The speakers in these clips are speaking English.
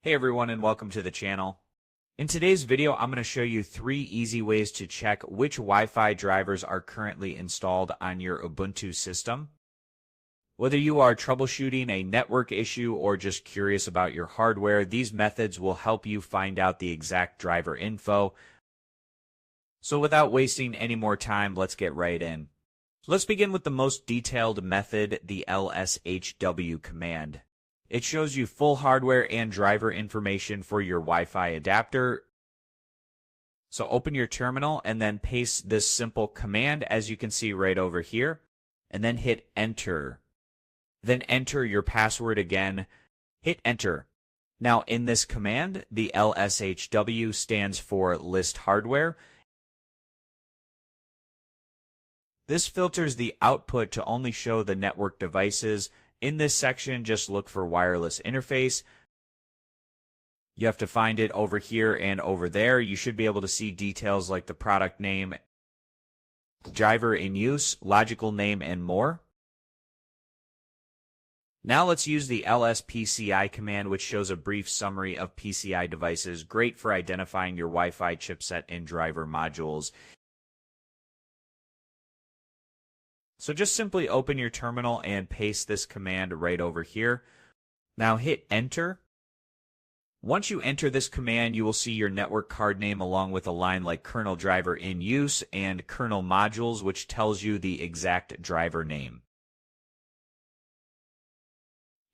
Hey everyone and welcome to the channel. In today's video, I'm going to show you 3 easy ways to check which Wi-Fi drivers are currently installed on your Ubuntu system. Whether you are troubleshooting a network issue or just curious about your hardware, these methods will help you find out the exact driver info. So without wasting any more time, let's get right in. Let's begin with the most detailed method, the lshw command. It shows you full hardware and driver information for your Wi-Fi adapter. So open your terminal and then paste this simple command, as you can see right over here, and then hit enter. Then enter your password again, hit enter. Now in this command, the lshw stands for list hardware. This filters the output to only show the network devices. In this section, just look for wireless interface. You have to find it over here and over there. You should be able to see details like the product name, driver in use, logical name, and more. Now let's use the lspci command, which shows a brief summary of PCI devices, great for identifying your Wi-Fi chipset and driver modules. So just simply open your terminal and paste this command right over here. Now hit enter. Once you enter this command, you will see your network card name along with a line like kernel driver in use and kernel modules, which tells you the exact driver name.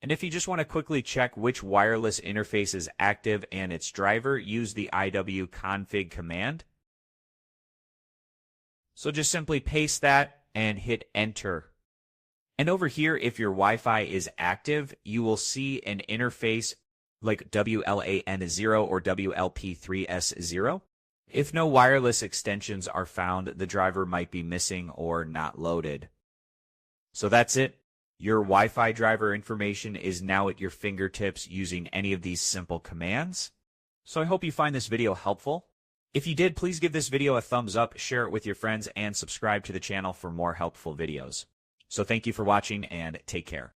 And if you just want to quickly check which wireless interface is active and its driver, use the iwconfig command. So just simply paste that and hit enter. And over here, if your Wi-Fi is active, you will see an interface like WLAN0 or WLP3S0. If no wireless extensions are found, the driver might be missing or not loaded. So that's it. Your Wi-Fi driver information is now at your fingertips using any of these simple commands. So I hope you find this video helpful. If you did, please give this video a thumbs up, share it with your friends, and subscribe to the channel for more helpful videos. So thank you for watching and take care.